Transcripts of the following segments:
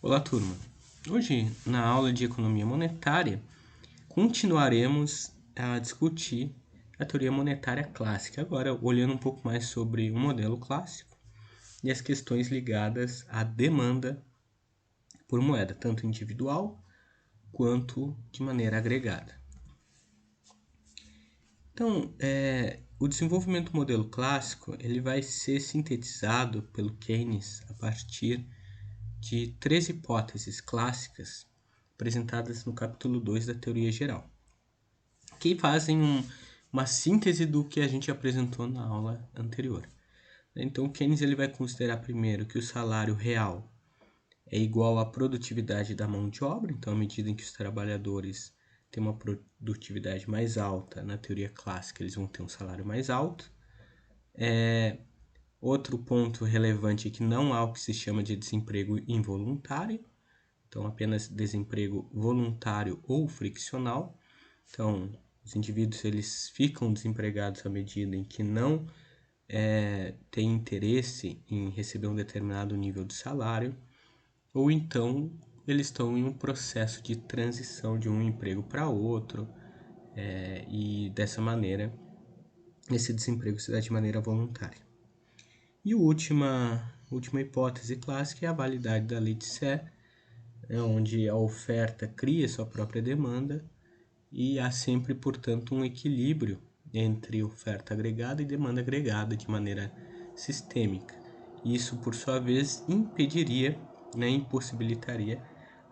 Olá, turma! Hoje, na aula de Economia Monetária, continuaremos a discutir a teoria monetária clássica, agora olhando um pouco mais sobre o modelo clássico e as questões ligadas à demanda por moeda, tanto individual quanto de maneira agregada. Então, o desenvolvimento do modelo clássico ele vai ser sintetizado pelo Keynes a partir de 3 hipóteses clássicas apresentadas no capítulo 2 da teoria geral, que fazem uma síntese do que a gente apresentou na aula anterior. Então, Keynes ele vai considerar primeiro que o salário real é igual à produtividade da mão de obra, então à medida em que os trabalhadores têm uma produtividade mais alta, na teoria clássica eles vão ter um salário mais alto. Outro ponto relevante é que não há o que se chama de desemprego involuntário, então apenas desemprego voluntário ou friccional. Então, os indivíduos eles ficam desempregados à medida em que não têm interesse em receber um determinado nível de salário, ou então eles estão em um processo de transição de um emprego para outro, e dessa maneira esse desemprego se dá de maneira voluntária. E a última hipótese clássica é a validade da lei de Sé, onde a oferta cria sua própria demanda e há sempre, portanto, um equilíbrio entre oferta agregada e demanda agregada de maneira sistêmica. Isso, por sua vez, impossibilitaria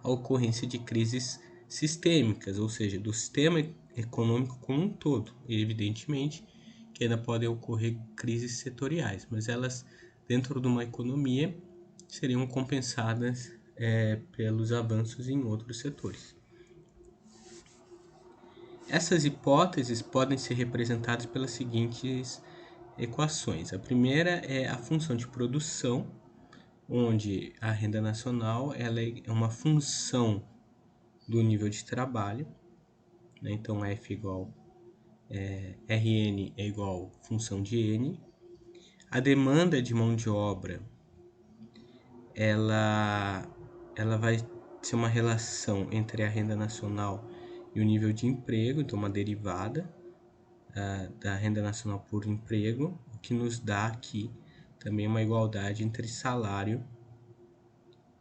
a ocorrência de crises sistêmicas, ou seja, do sistema econômico como um todo. E, evidentemente, que ainda podem ocorrer crises setoriais, mas elas, dentro de uma economia, seriam compensadas pelos avanços em outros setores. Essas hipóteses podem ser representadas pelas seguintes equações. A primeira é a função de produção, onde a renda nacional ela é uma função do nível de trabalho, né? Então F igual Rn é igual função de N. A demanda de mão de obra ela vai ser uma relação entre a renda nacional e o nível de emprego, então uma derivada da renda nacional por emprego, o que nos dá aqui também uma igualdade entre salário,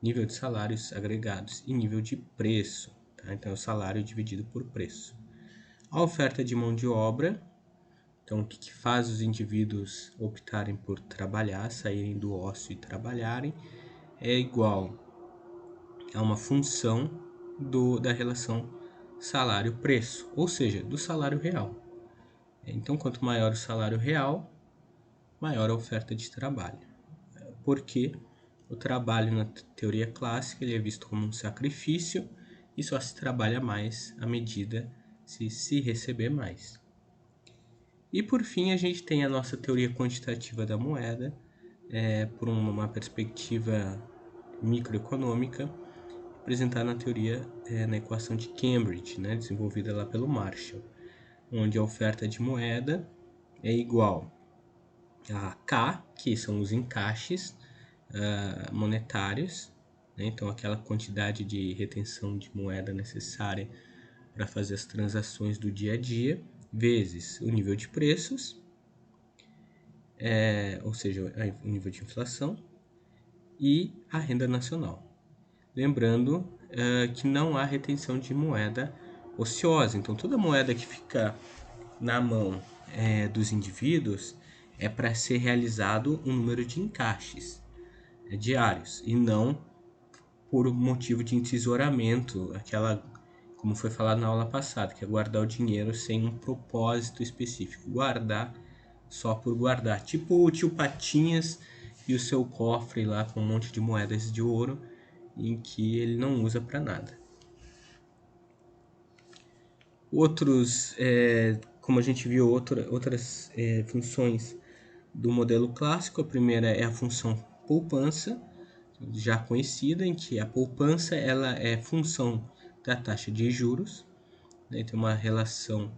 nível de salários agregados e nível de preço, tá? Então é o salário dividido por preço. A oferta de mão de obra, então o que faz os indivíduos optarem por trabalhar, saírem do ócio e trabalharem, é igual a uma função da relação salário-preço, ou seja, do salário real. Então, quanto maior o salário real, maior a oferta de trabalho. Porque o trabalho na teoria clássica ele é visto como um sacrifício e só se trabalha mais à medida se receber mais. E por fim, a gente tem a nossa teoria quantitativa da moeda, por uma perspectiva microeconômica, apresentada na teoria, na equação de Cambridge, né, desenvolvida lá pelo Marshall, onde a oferta de moeda é igual a K, que são os encaixes monetários, né, então aquela quantidade de retenção de moeda necessária para fazer as transações do dia a dia, vezes o nível de preços, ou seja, o nível de inflação, e a renda nacional. Lembrando que não há retenção de moeda ociosa, então toda moeda que fica na mão dos indivíduos é para ser realizado um número de encaixes diários e não por motivo de entesouramento, como foi falado na aula passada, que é guardar o dinheiro sem um propósito específico, guardar só por guardar, tipo o tio Patinhas e o seu cofre lá com um monte de moedas de ouro em que ele não usa para nada. Outros, como a gente viu, outras funções do modelo clássico, a primeira é a função poupança, já conhecida, em que a poupança ela é função da taxa de juros, né? Tem uma relação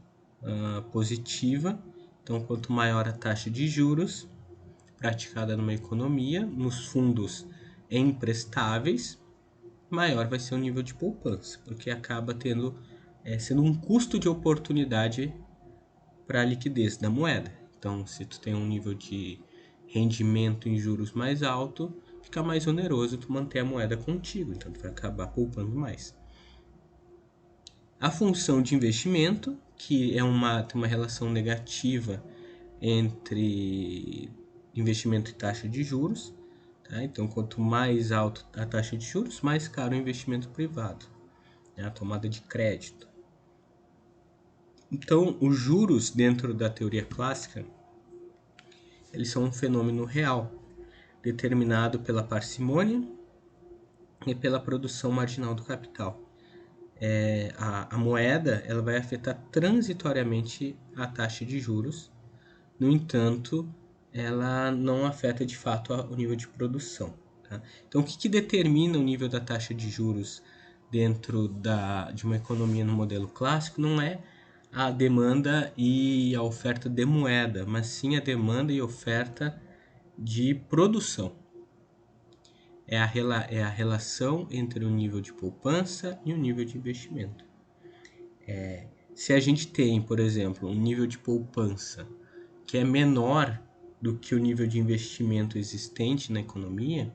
positiva, então quanto maior a taxa de juros praticada numa economia, nos fundos emprestáveis, maior vai ser o nível de poupança, porque acaba sendo um custo de oportunidade para a liquidez da moeda. Então, se tu tem um nível de rendimento em juros mais alto, fica mais oneroso tu manter a moeda contigo, então tu vai acabar poupando mais. A função de investimento, que tem uma relação negativa entre investimento e taxa de juros. Tá? Então, quanto mais alto a taxa de juros, mais caro o investimento privado, né? A tomada de crédito. Então, os juros dentro da teoria clássica, eles são um fenômeno real, determinado pela parcimônia e pela produção marginal do capital. A moeda ela vai afetar transitoriamente a taxa de juros, no entanto, ela não afeta de fato o nível de produção. Tá? Então, o que determina o nível da taxa de juros dentro de uma economia no modelo clássico não é a demanda e a oferta de moeda, mas sim a demanda e oferta de produção. É a relação entre o nível de poupança e o nível de investimento. Se a gente tem, por exemplo, um nível de poupança que é menor do que o nível de investimento existente na economia,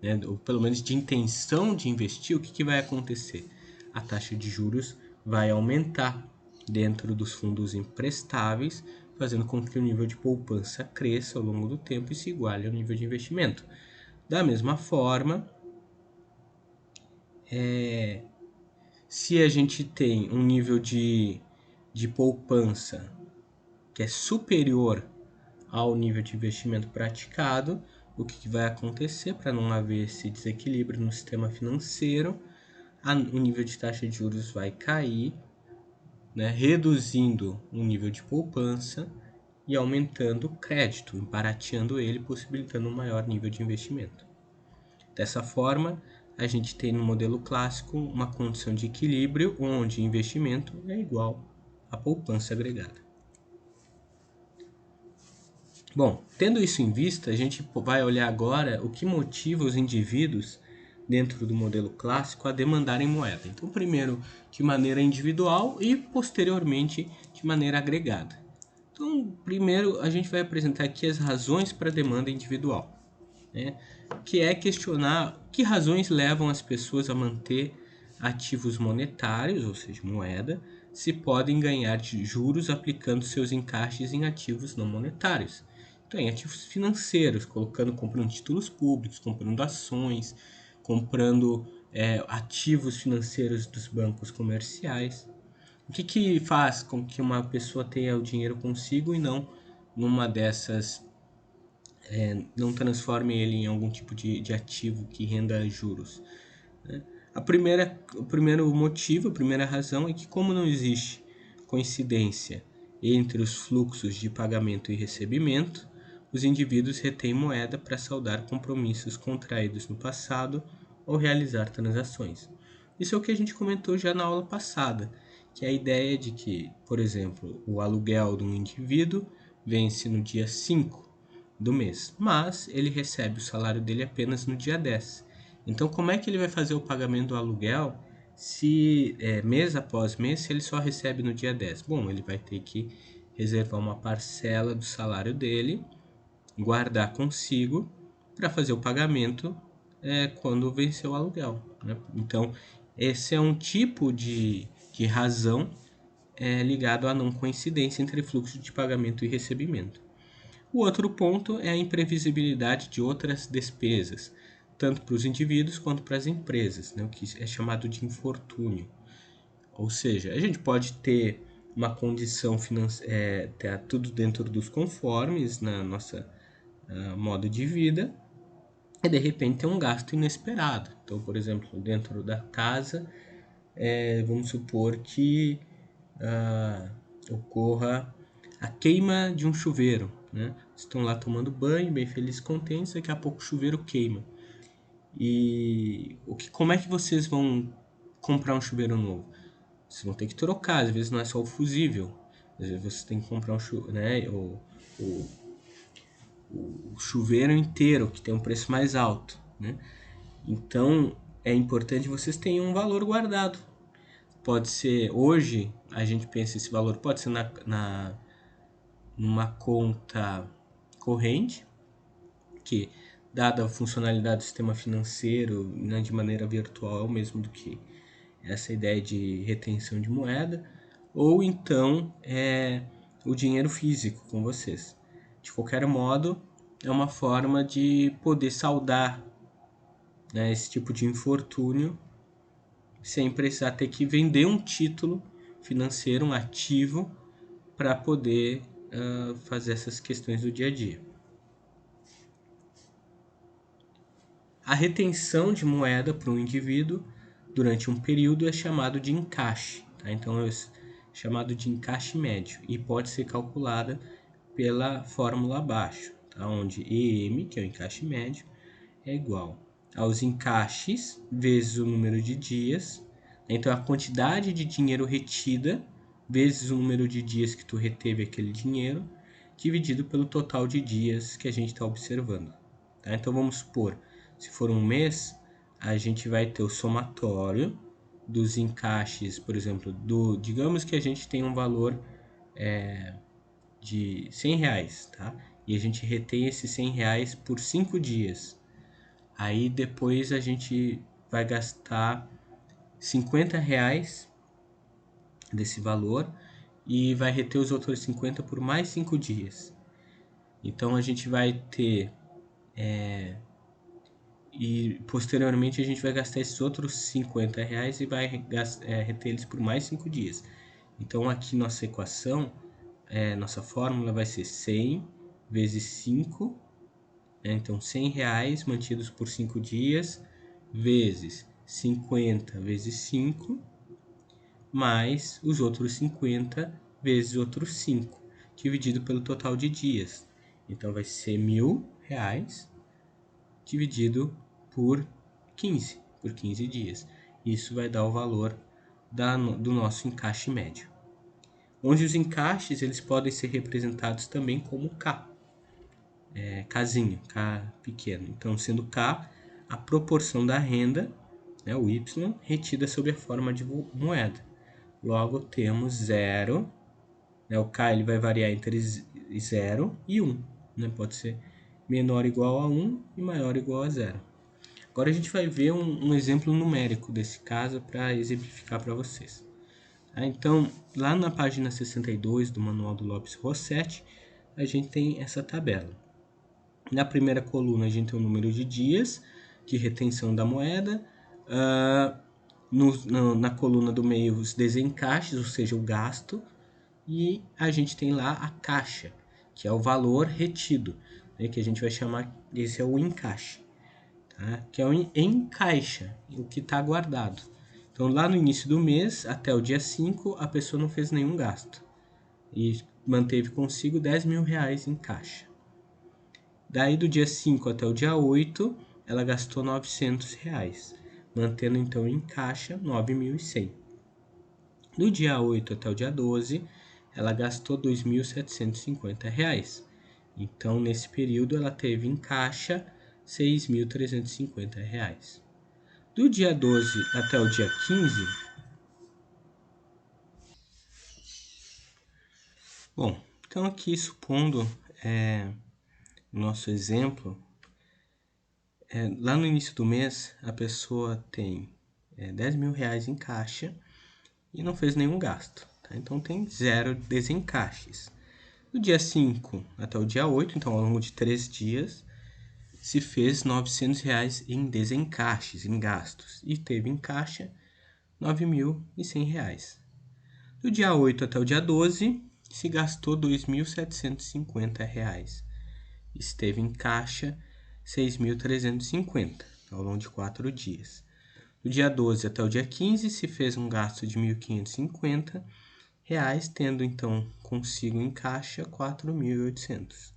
né, ou pelo menos de intenção de investir, o que vai acontecer? A taxa de juros vai aumentar dentro dos fundos emprestáveis, fazendo com que o nível de poupança cresça ao longo do tempo e se iguale ao nível de investimento. Da mesma forma, se a gente tem um nível de poupança que é superior ao nível de investimento praticado, o que vai acontecer para não haver esse desequilíbrio no sistema financeiro? O nível de taxa de juros vai cair, né, reduzindo o nível de poupança e aumentando o crédito, barateando ele, possibilitando um maior nível de investimento. Dessa forma, a gente tem no modelo clássico uma condição de equilíbrio onde investimento é igual a poupança agregada. Bom, tendo isso em vista, a gente vai olhar agora o que motiva os indivíduos dentro do modelo clássico a demandarem moeda. Então, primeiro de maneira individual e posteriormente de maneira agregada. Então, primeiro a gente vai apresentar aqui as razões para a demanda individual, né? Que é questionar que razões levam as pessoas a manter ativos monetários, ou seja, moeda, se podem ganhar de juros aplicando seus encaixes em ativos não monetários. Então, em ativos financeiros, comprando títulos públicos, comprando ações, comprando ativos financeiros dos bancos comerciais. O que faz com que uma pessoa tenha o dinheiro consigo e não numa dessas, não transforme ele em algum tipo de ativo que renda juros? Né? O primeiro motivo, a primeira razão é que, como não existe coincidência entre os fluxos de pagamento e recebimento, os indivíduos retêm moeda para saldar compromissos contraídos no passado ou realizar transações. Isso é o que a gente comentou já na aula passada, que é a ideia de que, por exemplo, o aluguel de um indivíduo vence no dia 5 do mês, mas ele recebe o salário dele apenas no dia 10. Então, como é que ele vai fazer o pagamento do aluguel se mês após mês, se ele só recebe no dia 10? Bom, ele vai ter que reservar uma parcela do salário dele, guardar consigo para fazer o pagamento quando vencer o aluguel, né? Então, esse é um tipo de razão ligado à não coincidência entre fluxo de pagamento e recebimento. O outro ponto é a imprevisibilidade de outras despesas, tanto para os indivíduos quanto para as empresas, né, o que é chamado de infortúnio. Ou seja, a gente pode ter uma condição financeira, ter tudo dentro dos conformes na nossa modo de vida, e de repente ter um gasto inesperado. Então, por exemplo, dentro da casa, vamos supor que ocorra a queima de um chuveiro, né? Estão lá tomando banho, bem felizes, contentes, daqui a pouco o chuveiro queima. E como é que vocês vão comprar um chuveiro novo? Vocês vão ter que trocar, às vezes não é só o fusível, às vezes você tem que comprar um chuveiro, né? O chuveiro inteiro, que tem um preço mais alto, né? Então, é importante que vocês tenham um valor guardado. Pode ser, hoje, a gente pensa esse valor pode ser numa conta corrente, que, dada a funcionalidade do sistema financeiro, né, de maneira virtual, é o mesmo do que essa ideia de retenção de moeda, ou então o dinheiro físico com vocês. De qualquer modo, é uma forma de poder saldar, né, esse tipo de infortúnio sem precisar ter que vender um título financeiro, um ativo, para poder fazer essas questões do dia a dia. A retenção de moeda para um indivíduo durante um período é chamado de encaixe. Tá? Então, é chamado de encaixe médio e pode ser calculada pela fórmula abaixo, tá? Onde EM, que é o encaixe médio, é igual aos encaixes vezes o número de dias. Então, a quantidade de dinheiro retida vezes o número de dias que tu reteve aquele dinheiro, dividido pelo total de dias que a gente está observando. Tá? Então, vamos supor, se for um mês, a gente vai ter o somatório dos encaixes, por exemplo, digamos que a gente tem um valor de R$100, tá? E a gente retém esses R$100 por 5 dias. Aí depois a gente vai gastar R$50 desse valor e vai reter os outros 50 por mais 5 dias. Então a gente vai ter e posteriormente a gente vai gastar esses outros R$50 e vai reter eles por mais 5 dias. Então aqui nossa equação, nossa fórmula vai ser 100 vezes 5, então R$100 mantidos por 5 dias, vezes 50 vezes 5, mais os outros 50 vezes outros 5, dividido pelo total de dias. Então vai ser R$1.000 dividido por 15 dias. Isso vai dar o valor do nosso encaixe médio. Onde os encaixes eles podem ser representados também como K. Kzinho, K pequeno. Então, sendo K a proporção da renda, né, o Y, retida sob a forma de moeda. Logo, temos 0, né, o K ele vai variar entre 0 e 1. Né, pode ser menor ou igual a 1 e maior ou igual a 0. Agora a gente vai ver um exemplo numérico desse caso para exemplificar para vocês. Então, lá na página 62 do Manual do Lopes Rossetti, a gente tem essa tabela. Na primeira coluna, a gente tem o número de dias de retenção da moeda. Na coluna do meio, os desencaixes, ou seja, o gasto. E a gente tem lá a caixa, que é o valor retido, né, que a gente vai chamar, esse é o encaixe. Tá? Que é o encaixa, o que está guardado. Então, lá no início do mês, até o dia 5, a pessoa não fez nenhum gasto. E manteve consigo R$10.000 em caixa. Daí, do dia 5 até o dia 8, ela gastou R$900, mantendo então em caixa 9.100. Do dia 8 até o dia 12, ela gastou R$2.750. Então, nesse período, ela teve em caixa R$6.350. Do dia 12 até o dia 15... Bom, então aqui supondo nosso exemplo, lá no início do mês a pessoa tem R$10.000 em caixa e não fez nenhum gasto. Tá? Então tem 0 desencaixes. Do dia 5 até o dia 8, então ao longo de 3 dias, se fez R$900 em desencaixes, em gastos, e teve em caixa R$9.100. Do dia 8 até o dia 12, se gastou R$2.750. Esteve em caixa R$6.350 ao longo de 4 dias. Do dia 12 até o dia 15, se fez um gasto de R$1.550, tendo então consigo em caixa R$4.800.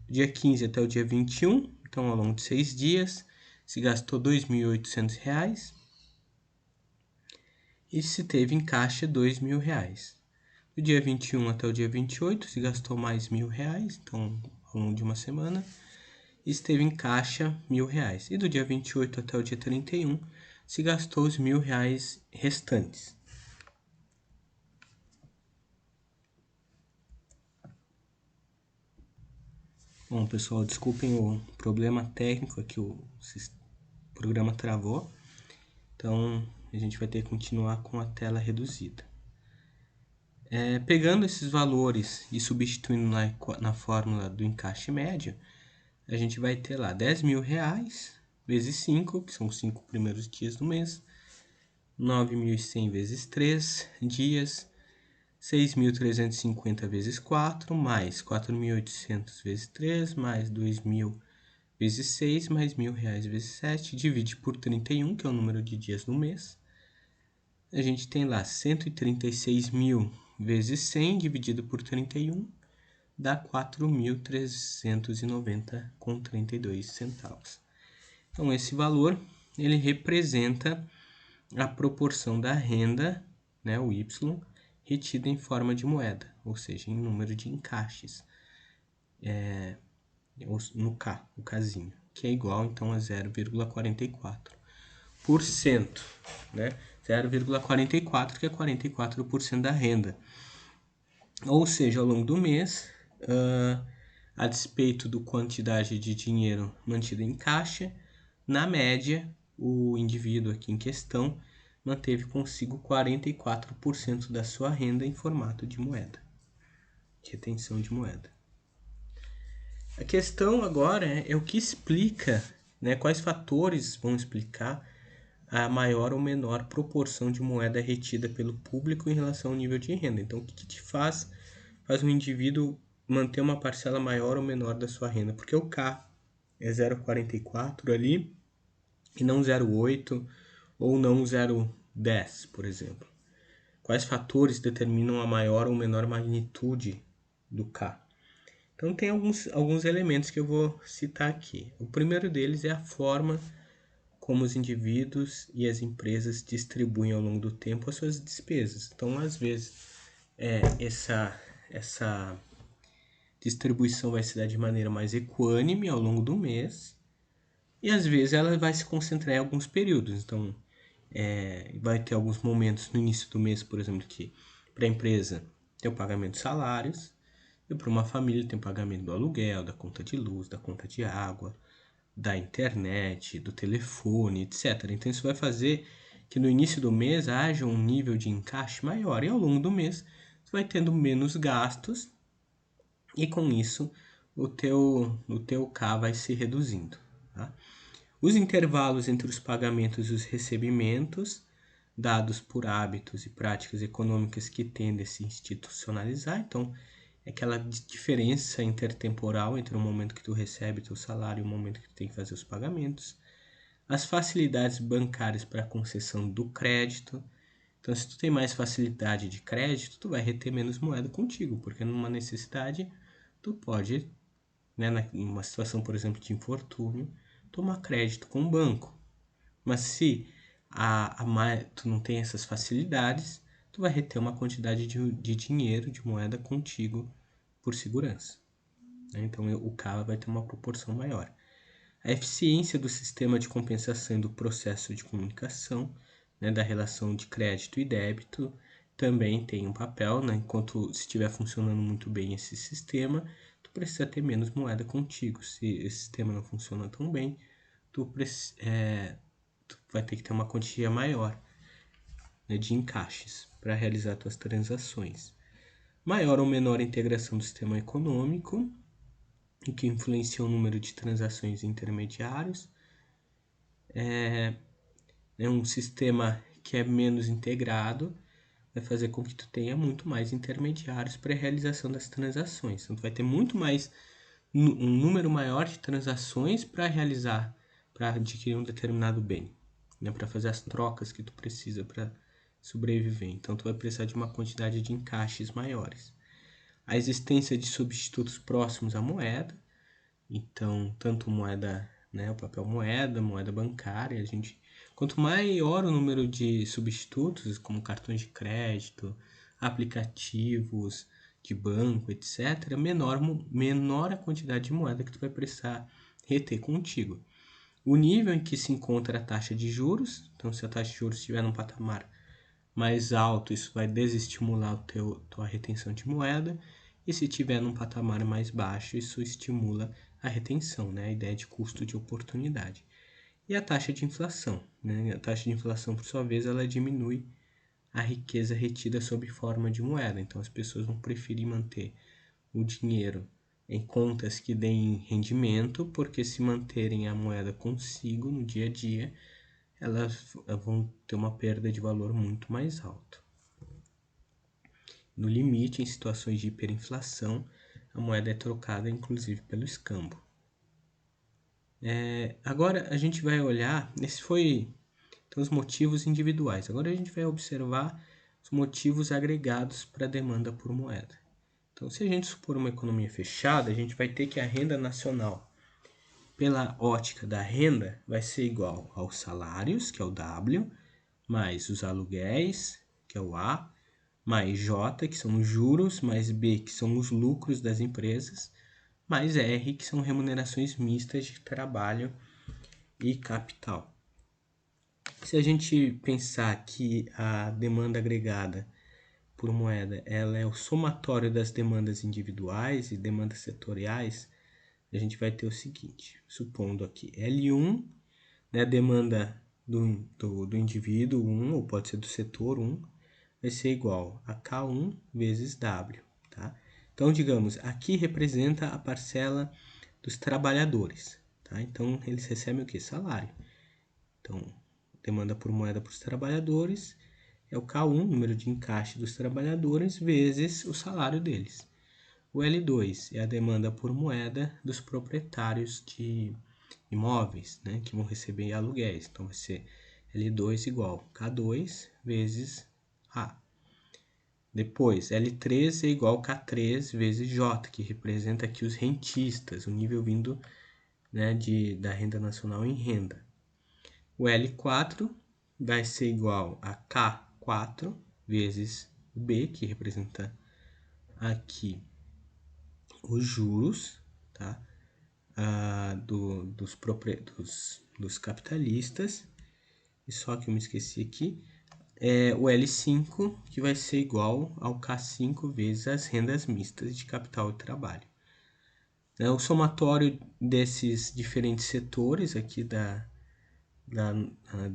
Do dia 15 até o dia 21, então ao longo de 6 dias, se gastou R$2.800 e se teve em caixa R$2.000. Do dia 21 até o dia 28, se gastou mais R$1.000, então ao longo de uma semana, esteve em caixa R$ 1.000. E do dia 28 até o dia 31, se gastou os R$ 1.000 restantes. Bom, pessoal, desculpem o problema técnico aqui, o programa travou. Então, a gente vai ter que continuar com a tela reduzida. Pegando esses valores e substituindo na fórmula do encaixe médio, a gente vai ter lá R$ 10.000 vezes 5, que são os 5 primeiros dias do mês, 9.100 vezes 3 dias, 6.350 vezes 4, mais 4.800 vezes 3, mais 2.000 vezes 6, mais R$ 1.000 vezes 7, divide por 31, que é o número de dias no mês. A gente tem lá 136.000 vezes 100, dividido por 31, dá 4.390,32 centavos. Então, esse valor, ele representa a proporção da renda, né, o Y, retida em forma de moeda, ou seja, em número de encaixes, no K, o Kzinho, que é igual, então, a 0,44%, né? 0,44, que é 44% da renda. Ou seja, ao longo do mês, a despeito da quantidade de dinheiro mantido em caixa, na média, o indivíduo aqui em questão manteve consigo 44% da sua renda em formato de moeda, retenção de moeda. A questão agora é o que explica, né, quais fatores vão explicar a maior ou menor proporção de moeda retida pelo público em relação ao nível de renda. Então, o que faz um indivíduo manter uma parcela maior ou menor da sua renda? Porque o K é 0,44 ali e não 0,8 ou não 0,10, por exemplo. Quais fatores determinam a maior ou menor magnitude do K? Então, tem alguns elementos que eu vou citar aqui. O primeiro deles é a forma como os indivíduos e as empresas distribuem ao longo do tempo as suas despesas. Então, às vezes, essa distribuição vai se dar de maneira mais equânime ao longo do mês, e às vezes ela vai se concentrar em alguns períodos. Então, vai ter alguns momentos no início do mês, por exemplo, que para a empresa tem o pagamento de salários, e para uma família tem o pagamento do aluguel, da conta de luz, da conta de água, da internet, do telefone, etc. Então, isso vai fazer que no início do mês haja um nível de encaixe maior, e ao longo do mês você vai tendo menos gastos, e com isso o teu K vai se reduzindo. Tá? Os intervalos entre os pagamentos e os recebimentos, dados por hábitos e práticas econômicas que tendem a se institucionalizar. Então, é aquela diferença intertemporal entre o momento que tu recebe teu salário e o momento que tu tem que fazer os pagamentos. As facilidades bancárias para a concessão do crédito. Então, se tu tem mais facilidade de crédito, tu vai reter menos moeda contigo, porque numa necessidade, tu pode, né, numa situação, por exemplo, de infortúnio, tomar crédito com o banco. Mas se tu não tem essas facilidades, tu vai reter uma quantidade de dinheiro, de moeda contigo por segurança. Então, o K vai ter uma proporção maior. A eficiência do sistema de compensação e do processo de comunicação, né, da relação de crédito e débito, também tem um papel, né? Enquanto estiver funcionando muito bem esse sistema, tu precisa ter menos moeda contigo. Se esse sistema não funciona tão bem, tu vai ter que ter uma quantia maior, né, de encaixes para realizar tuas transações. Maior ou menor integração do sistema econômico, o que influencia o número de transações intermediários. É um sistema que é menos integrado, vai fazer com que tu tenha muito mais intermediários para a realização das transações. Então, tu vai ter muito mais, um número maior de transações para realizar, para adquirir um determinado bem, né, para fazer as trocas que tu precisa para sobreviver. Então, tu vai precisar de uma quantidade de encaixes maiores. A existência de substitutos próximos à moeda, então, tanto moeda, né, o papel moeda, moeda bancária, quanto maior o número de substitutos, como cartões de crédito, aplicativos de banco, etc., menor a quantidade de moeda que tu vai precisar reter contigo. O nível em que se encontra a taxa de juros, então se a taxa de juros estiver num patamar mais alto, isso vai desestimular tua retenção de moeda, e se estiver num patamar mais baixo, isso estimula a retenção, né? A ideia de custo de oportunidade. E a taxa de inflação, né? A taxa de inflação, por sua vez, ela diminui a riqueza retida sob forma de moeda, então as pessoas vão preferir manter o dinheiro em contas que deem rendimento, porque se manterem a moeda consigo no dia a dia, elas vão ter uma perda de valor muito mais alta. No limite, em situações de hiperinflação, a moeda é trocada inclusive pelo escambo. Agora a gente vai olhar, esse foi então, os motivos individuais. Agora a gente vai observar os motivos agregados para a demanda por moeda. Então, se a gente supor uma economia fechada, a gente vai ter que a renda nacional, pela ótica da renda, vai ser igual aos salários, que é o W, mais os aluguéis, que é o A, mais J, que são os juros, mais B, que são os lucros das empresas, mais R, que são remunerações mistas de trabalho e capital. Se a gente pensar que a demanda agregada por moeda ela é o somatório das demandas individuais e demandas setoriais, a gente vai ter o seguinte, supondo aqui L1, né, a demanda do indivíduo 1, ou pode ser do setor 1, vai ser igual a K1 vezes W. Tá? Então, digamos, aqui representa a parcela dos trabalhadores. Tá? Então, eles recebem o que? Salário. Então, demanda por moeda para os trabalhadores é o K1, número de encaixe dos trabalhadores, vezes o salário deles. O L2 é a demanda por moeda dos proprietários de imóveis, né, que vão receber aluguéis. Então, vai ser L2 igual K2 vezes A. Depois, L3 é igual a K3 vezes J, que representa aqui os rentistas, o nível vindo, né, da renda nacional em renda. O L4 vai ser igual a K4 vezes B, que representa aqui os juros, tá? Dos capitalistas. E só que eu me esqueci aqui. O L5, que vai ser igual ao K5 vezes as rendas mistas de capital e trabalho. O somatório desses diferentes setores aqui da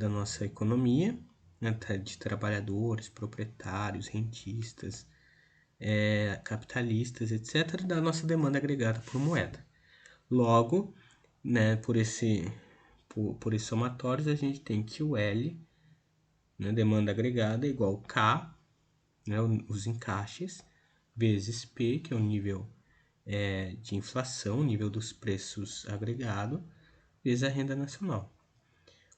nossa economia, né, de trabalhadores, proprietários, rentistas, capitalistas, etc., da nossa demanda agregada por moeda. Logo, né, por esses somatórios, a gente tem que o L, né, demanda agregada, é igual a K, né, os encaixes, vezes P, que é o nível de inflação, o nível dos preços agregado, vezes a renda nacional.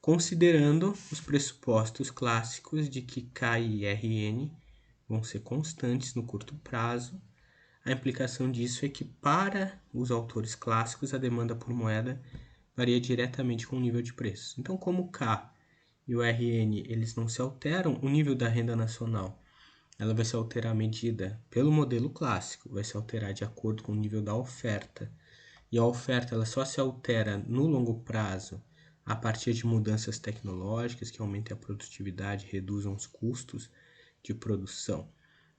Considerando os pressupostos clássicos de que K e Rn vão ser constantes no curto prazo, a implicação disso é que, para os autores clássicos, a demanda por moeda varia diretamente com o nível de preços. Então, como o K e o Rn eles não se alteram, o nível da renda nacional ela vai se alterar à medida pelo modelo clássico, vai se alterar de acordo com o nível da oferta. E a oferta ela só se altera no longo prazo a partir de mudanças tecnológicas que aumentem a produtividade, reduzam os custos de produção.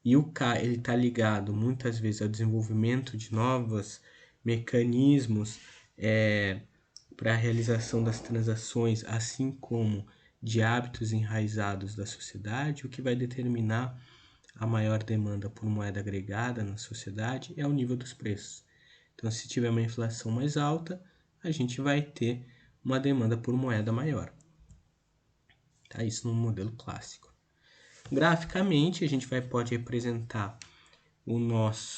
E o K ele está ligado muitas vezes ao desenvolvimento de novos mecanismos para a realização das transações, assim como de hábitos enraizados da sociedade. O que vai determinar a maior demanda por moeda agregada na sociedade é o nível dos preços. Então, se tiver uma inflação mais alta, a gente vai ter uma demanda por moeda maior. Tá? Isso no modelo clássico. Graficamente, a gente pode representar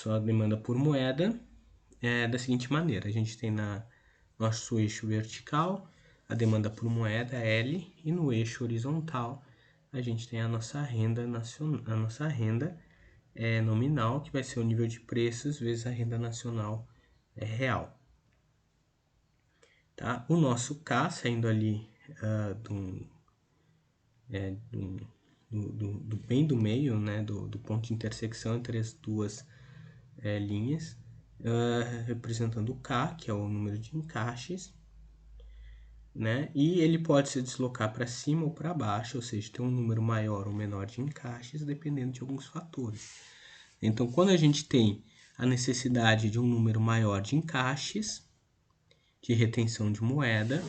a demanda por moeda da seguinte maneira. A gente tem nosso eixo vertical a demanda por moeda L e no eixo horizontal a gente tem a nossa renda nacional, a nossa renda nominal, que vai ser o nível de preços vezes a renda nacional real. Tá? O nosso K, saindo ali bem do meio, né, do ponto de intersecção entre as duas linhas, representando o K, que é o número de encaixes, né? E ele pode se deslocar para cima ou para baixo, ou seja, tem um número maior ou menor de encaixes, dependendo de alguns fatores. Então, quando a gente tem a necessidade de um número maior de encaixes, de retenção de moeda,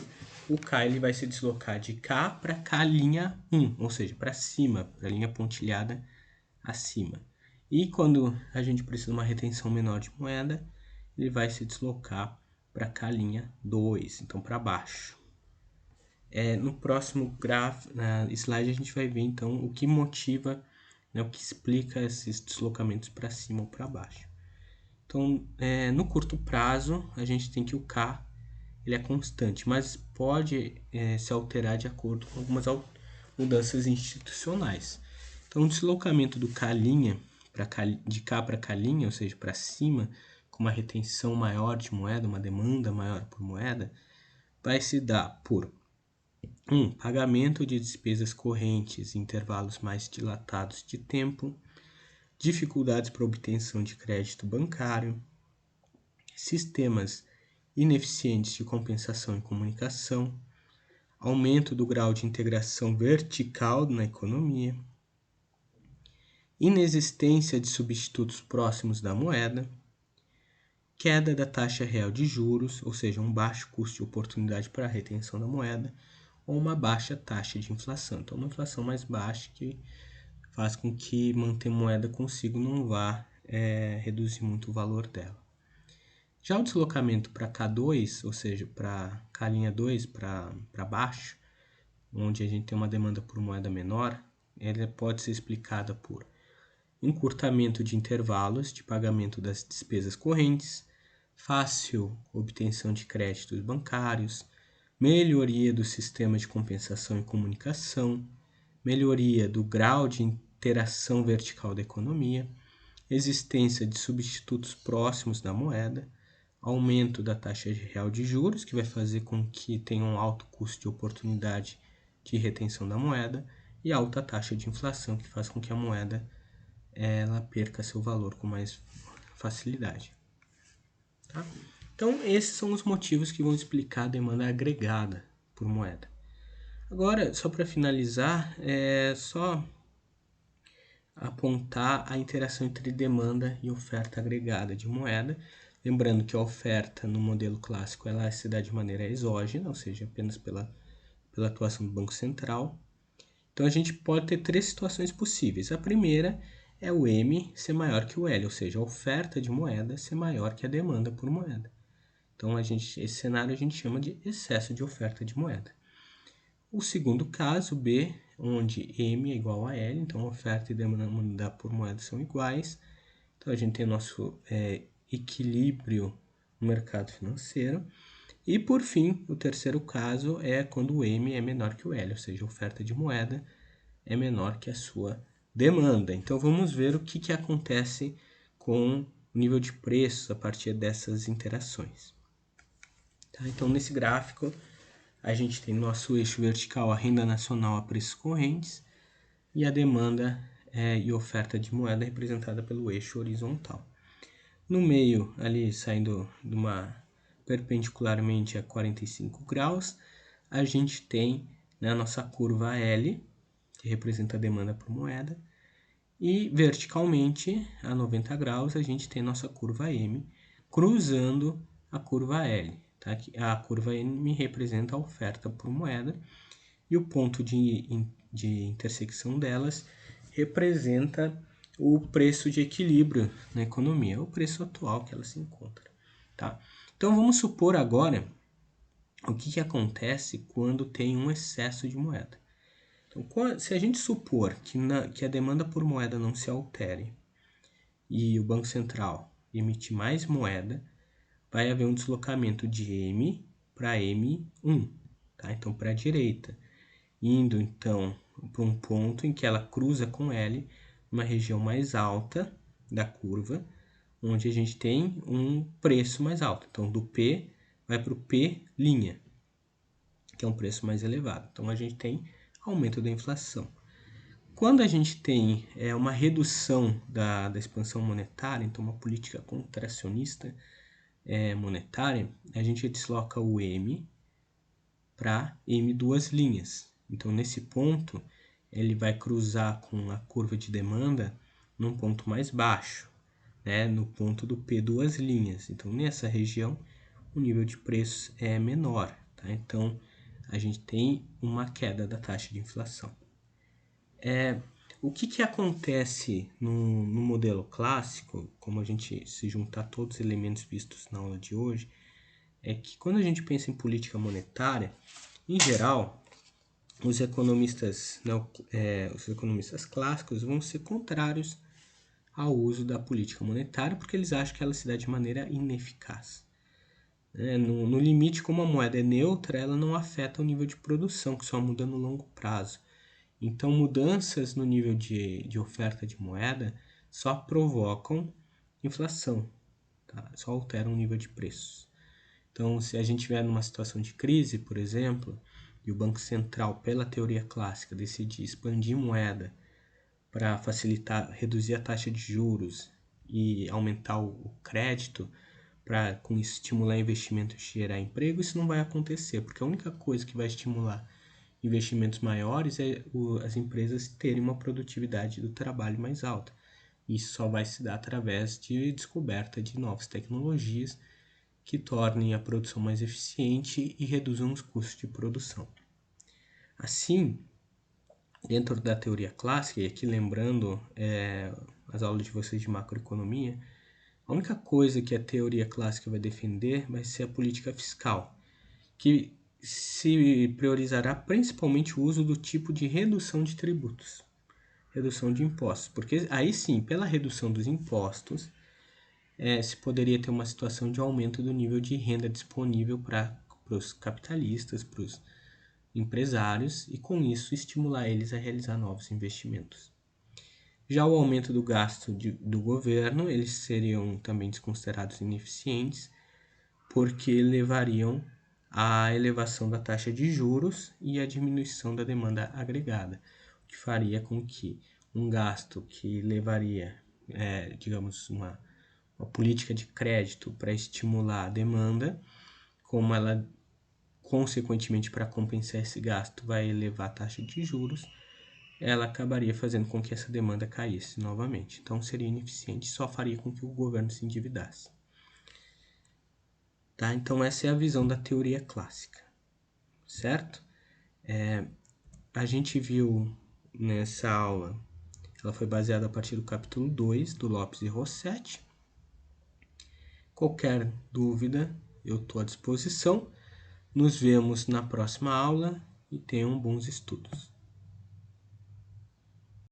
o K ele vai se deslocar de K para K'1, ou seja, para cima, para a linha pontilhada acima. E quando a gente precisa de uma retenção menor de moeda, ele vai se deslocar para K'2, então para baixo. No próximo slide a gente vai ver então o que motiva, né, o que explica esses deslocamentos para cima ou para baixo. Então, no curto prazo, a gente tem que o K ele é constante, mas pode se alterar de acordo com algumas mudanças institucionais. Então, o deslocamento do K' de K para K', ou seja, para cima, com uma retenção maior de moeda, uma demanda maior por moeda, vai se dar por pagamento de despesas correntes em intervalos mais dilatados de tempo, dificuldades para obtenção de crédito bancário, sistemas ineficientes de compensação e comunicação, aumento do grau de integração vertical na economia, inexistência de substitutos próximos da moeda, queda da taxa real de juros, ou seja, um baixo custo de oportunidade para a retenção da moeda, ou uma baixa taxa de inflação. Então, uma inflação mais baixa que faz com que manter moeda consigo não vá reduzir muito o valor dela. Já o deslocamento para K2, ou seja, para K'2 para baixo, onde a gente tem uma demanda por moeda menor, ela pode ser explicada por encurtamento de intervalos de pagamento das despesas correntes, fácil obtenção de créditos bancários, melhoria do sistema de compensação e comunicação, melhoria do grau de interação vertical da economia, existência de substitutos próximos da moeda, aumento da taxa real de juros, que vai fazer com que tenha um alto custo de oportunidade de retenção da moeda, e alta taxa de inflação, que faz com que a moeda ela perca seu valor com mais facilidade. Tá? Então, esses são os motivos que vão explicar a demanda agregada por moeda. Agora, só para finalizar, é só apontar a interação entre demanda e oferta agregada de moeda. Lembrando que a oferta no modelo clássico ela se dá de maneira exógena, ou seja, apenas pela atuação do Banco Central. Então, a gente pode ter três situações possíveis. A primeira é o M ser maior que o L, ou seja, a oferta de moeda ser maior que a demanda por moeda. Então, esse cenário a gente chama de excesso de oferta de moeda. O segundo caso, B, onde M é igual a L, então a oferta e demanda por moeda são iguais. Então, a gente tem o nosso equilíbrio no mercado financeiro. E, por fim, o terceiro caso é quando o M é menor que o L, ou seja, a oferta de moeda é menor que a sua demanda. Então, vamos ver o que acontece com o nível de preços a partir dessas interações. Tá? Então, nesse gráfico, a gente tem nosso eixo vertical, a renda nacional a preços correntes, e a demanda e oferta de moeda representada pelo eixo horizontal. No meio, ali saindo de uma perpendicularmente a 45 graus, a gente tem a nossa curva L, que representa a demanda por moeda, e verticalmente, a 90 graus, a gente tem nossa curva M, cruzando a curva L. Tá? A curva M representa a oferta por moeda, e o ponto de intersecção delas representa o preço de equilíbrio na economia, o preço atual que ela se encontra. Tá? Então, vamos supor agora o que acontece quando tem um excesso de moeda. Então, se a gente supor que a demanda por moeda não se altere e o Banco Central emitir mais moeda, vai haver um deslocamento de M para M1, tá? Então para a direita, indo então para um ponto em que ela cruza com L, uma região mais alta da curva, onde a gente tem um preço mais alto. Então do P vai para o P', que é um preço mais elevado. Então a gente tem aumento da inflação. quando a gente tem uma redução da expansão monetária, então uma política contracionista monetária, a gente desloca o M para M duas linhas. Então, nesse ponto, ele vai cruzar com a curva de demanda num ponto mais baixo, né, no ponto do P duas linhas. Então, nessa região, o nível de preços é menor. Tá? Então, a gente tem uma queda da taxa de inflação. O que acontece no modelo clássico, como a gente se juntar todos os elementos vistos na aula de hoje, é que quando a gente pensa em política monetária, em geral, os economistas clássicos vão ser contrários ao uso da política monetária, porque eles acham que ela se dá de maneira ineficaz. No limite, como a moeda é neutra, ela não afeta o nível de produção, que só muda no longo prazo. Então, mudanças no nível de oferta de moeda só provocam inflação, tá? Só alteram o nível de preços. Então, se a gente estiver numa situação de crise, por exemplo, e o Banco Central, pela teoria clássica, decidir expandir moeda para facilitar, reduzir a taxa de juros e aumentar o crédito, para com isso estimular investimento e gerar emprego, isso não vai acontecer, porque a única coisa que vai estimular investimentos maiores é as empresas terem uma produtividade do trabalho mais alta. Isso só vai se dar através de descoberta de novas tecnologias que tornem a produção mais eficiente e reduzam os custos de produção. Assim, dentro da teoria clássica, e aqui lembrando as aulas de vocês de macroeconomia, a única coisa que a teoria clássica vai defender vai ser a política fiscal, que se priorizará principalmente o uso do tipo de redução de tributos, redução de impostos, porque aí sim, pela redução dos impostos, se poderia ter uma situação de aumento do nível de renda disponível para os capitalistas, para os empresários, e com isso estimular eles a realizar novos investimentos. Já o aumento do gasto do governo, eles seriam também desconsiderados ineficientes, porque levariam à elevação da taxa de juros e à diminuição da demanda agregada, o que faria com que um gasto que levaria, digamos, uma política de crédito para estimular a demanda, como ela, consequentemente, para compensar esse gasto, vai elevar a taxa de juros, ela acabaria fazendo com que essa demanda caísse novamente. Então, seria ineficiente e só faria com que o governo se endividasse. Tá? Então, essa é a visão da teoria clássica, certo? A gente viu nessa aula, ela foi baseada a partir do capítulo 2 do Lopes e Rossetti. Qualquer dúvida, eu estou à disposição. Nos vemos na próxima aula e tenham bons estudos.